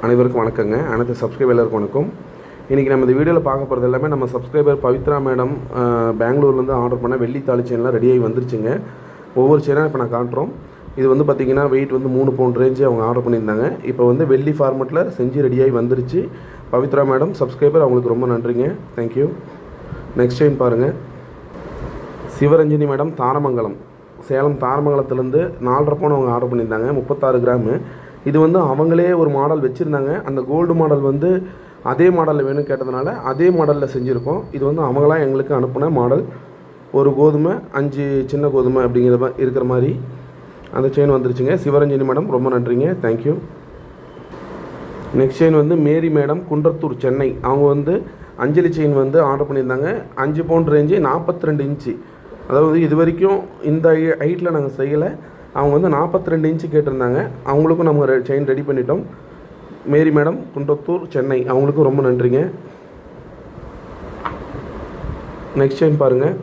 அனைவருக்கும் வணக்கங்க. அனைத்து சப்ஸ்கிரைபர்களுக்கும் வணக்கம். இன்றைக்கி நம்ம இந்த வீடியோவில் பார்க்க போகிறது எல்லாமே நம்ம சப்ஸ்கிரைபர் பவித்ரா மேடம் பெங்களூர்லேருந்து ஆர்டர் பண்ண வெள்ளி தாலி செயின்லாம் ரெடியாகி வந்துருச்சுங்க. ஒவ்வொரு செயினாக இப்போ நான் காட்டுறோம். இது வந்து பார்த்திங்கன்னா வெயிட் வந்து 3 பவுண்ட் ரேஞ்சு அவங்க ஆர்டர் பண்ணியிருந்தாங்க. இப்போ வந்து வெள்ளி ஃபார்மெட்டில் செஞ்சு ரெடியாகி வந்துருச்சு. பவித்ரா மேடம் சப்ஸ்கிரைபர், அவங்களுக்கு ரொம்ப நன்றிங்க. தேங்க்யூ. நெக்ஸ்ட் செயின் பாருங்கள். சிவரஞ்சினி மேடம் தாரமங்கலம், சேலம் தாரமங்கலத்துலேருந்து 4.5 பவுன் அவங்க ஆர்டர் பண்ணியிருந்தாங்க. 36 கிராமு. இது வந்து அவங்களே ஒரு மாடல் வச்சுருந்தாங்க. அந்த கோல்டு மாடல் வந்து அதே மாடலில் வேணும்னு கேட்டதுனால அதே மாடலில் செஞ்சுருக்கோம். இது வந்து அவங்களாம் எங்களுக்கு அனுப்பின மாடல். ஒரு கோதுமை 5 சின்ன கோதுமை அப்படிங்கிற இருக்கிற மாதிரி அந்த செயின் வந்துருச்சுங்க. சிவரஞ்சினி மேடம் ரொம்ப நன்றிங்க. தேங்க்யூ. நெக்ஸ்ட் செயின் வந்து மேரி மேடம் குன்றத்தூர், சென்னை. அவங்க வந்து அஞ்சலி செயின் வந்து ஆர்டர் பண்ணியிருந்தாங்க. 5 பவுண்ட் ரேஞ்சு, 42 இன்ச்சு. அதாவது இது வரைக்கும் இந்த ஹைட்டில் நாங்கள் செய்யலை. அவங்க வந்து 42 இன்ச்சு கேட்டிருந்தாங்க. அவங்களுக்கும் நம்ம செயின் ரெடி பண்ணிட்டோம். மேரி மேடம் குன்றத்தூர், சென்னை, அவங்களுக்கும் ரொம்ப நன்றிங்க. நெக்ஸ்ட் செயின் பாருங்கள்.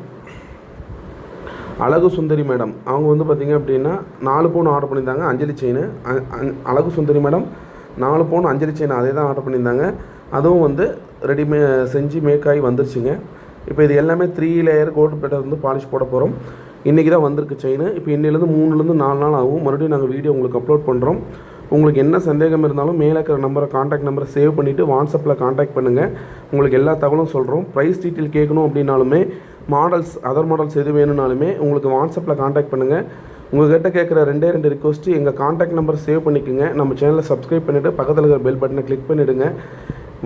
அழகு சுந்தரி மேடம், அவங்க வந்து பார்த்திங்க அப்படின்னா 4 பவுன் ஆர்டர் பண்ணியிருந்தாங்க. அஞ்சலி செயின். அழகு சுந்தரி மேடம் 4 பவுன் அஞ்சலி செயின் அதே தான் ஆர்டர் பண்ணியிருந்தாங்க. அதுவும் வந்து செஞ்சு மேக்காகி வந்துருச்சுங்க. இப்போ இது எல்லாமே 3 லேயர் கோல்டு பிளேட்டர் வந்து பாலிஷ் போட போகிறோம். இன்றைக்கி தான் வந்திருக்கு செயின். இப்போ இன்னிலேருந்து 3 4 நாள் ஆகும். மறுபடியும் நாங்கள் வீடியோ உங்களுக்கு அப்லோட் பண்ணுறோம். உங்களுக்கு என்ன சந்தேகம் இருந்தாலும் மேலே இருக்கிற நம்பரை காண்டாக்ட் நம்பரை சேவ் பண்ணிவிட்டு வாட்ஸ்அப்பில் காண்டாக்ட் பண்ணுங்கள். உங்களுக்கு எல்லா தகவலும் சொல்கிறோம். ப்ரைஸ் டீட்டெயில் கேட்கணும் அப்படின்னாலுமே, மாடல்ஸ் அதர் மாடல்ஸ் எது வேணும்னாலுமே உங்களுக்கு வாட்ஸ்அப்பில் காண்டாக்ட் பண்ணுங்கள். உங்கள்கிட்ட கேட்குற 2 ரிக்வஸ்ட்டு, எங்கள் காண்டாக்ட் நம்பரை சேவ் பண்ணிக்கோங்க. நம்ம சேனலை சப்ஸ்கிரைப் பண்ணிவிட்டு பக்கத்தில் இருக்கிற பெல் பட்டனை கிளிக் பண்ணிவிடுங்க.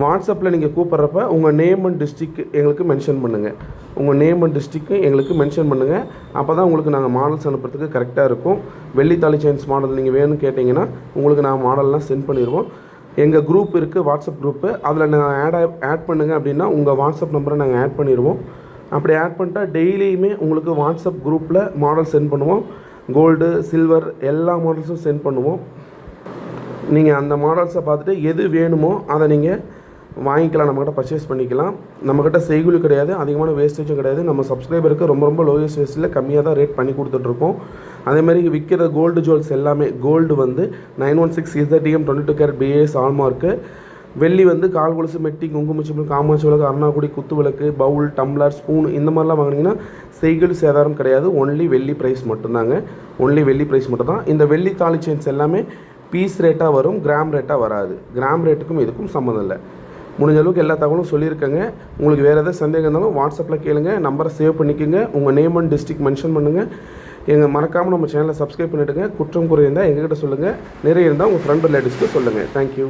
வாட்ஸ்அப்பில் நீங்கள் கூப்பிட்றப்ப உங்கள் நேம் அண்ட் டிஸ்ட்ரிக் எங்களுக்கு மென்ஷன் பண்ணுங்கள். உங்கள் நேம் அண்ட் டிஸ்ட்ரிக்கு எங்களுக்கு மென்ஷன் பண்ணுங்கள். அப்போ தான் உங்களுக்கு நாங்கள் மாடல்ஸ் அனுப்புறதுக்கு கரெக்டாக இருக்கும். வெள்ளி தாலி செயின்ஸ் மாடல் நீங்கள் வேணும்னு கேட்டிங்கன்னா உங்களுக்கு நாங்கள் மாடல்லாம் சென்ட் பண்ணிடுவோம். எங்கள் குரூப் இருக்குது, வாட்ஸ்அப் குரூப்பு. அதில் நாங்கள் ஆட் பண்ணுங்கள் அப்படின்னா உங்கள் வாட்ஸ்அப் நம்பரை நாங்கள் ஆட் பண்ணிடுவோம். அப்படி ஆட் பண்ணிட்டா டெய்லியுமே உங்களுக்கு வாட்ஸ்அப் குரூப்பில் மாடல் சென்ட் பண்ணுவோம். கோல்டு, சில்வர் எல்லா மாடல்ஸும் சென்ட் பண்ணுவோம். நீங்கள் அந்த மாடல்ஸை பார்த்துட்டு எது வேணுமோ அதை நீங்கள் வாங்கிக்கலாம். நம்மக்கிட்ட பர்ச்சேஸ் பண்ணிக்கலாம். நம்மக்கிட்ட செய்கூலி கிடையாது, அதிகமான வேஸ்டேஜும் கிடையாது. நம்ம சப்ஸ்கிரைபருக்கு ரொம்ப லோயஸ்ட் வேஸ்ட்டில் கம்மியாக தான் ரேட் பண்ணி கொடுத்துட்ருக்கோம். அதேமாதிரி விற்கிற கோல்டு ஜுவல்ஸ் எல்லாமே கோல்டு வந்து 916 இசட்டிஎம் 22 கேரட் பிஏஎஸ் ஹால்மார்க்கு. வெள்ளி வந்து கால் கொலுசு, மெட்டி, குங்குமச்சிமிழ், காமாட்சி விளக்கு, அருணாக்குடி, குத்து விளக்கு, பவுல், டம்ளர், ஸ்பூன் இந்த மாதிரிலாம் வாங்கினீங்கன்னா செய்கூலி சேதாரம் கிடையாது. ஒன்லி வெள்ளி ப்ரைஸ் மட்டும்தாங்க. ஒன்லி வெள்ளி ப்ரைஸ் மட்டும்தான். இந்த வெள்ளி தாலி செயின்ஸ் எல்லாமே பீஸ் ரேட்டாக வரும், கிராம் ரேட்டாக வராது. கிராம் ரேட்டுக்கும் இதுக்கும் சம்மந்தம் இல்லை. முடிஞ்ச அளவுக்கு எல்லா தகவலும் சொல்லியிருக்கேங்க. உங்களுக்கு வேறு எதாவது சந்தேகம் இருந்தாலும் வாட்ஸ்அப்பில் கேளுங்க. நம்பரை சேவ் பண்ணிக்கோங்க. உங்கள் நேம் அண்ட் டிஸ்ட்ரிக் மென்ஷன் பண்ணுங்கள். மறக்காமல் நம்ம சேனலை சப்ஸ்கிரைப் பண்ணிவிடுங்க. குற்றம் குறை இருந்தால் எங்ககிட்ட சொல்லுங்கள். நிறைய இருந்தால் உங்கள் ஃப்ரெண்ட் ரிலேட்டிவ்ஸ்க்கு சொல்லுங்கள். தேங்க்யூ.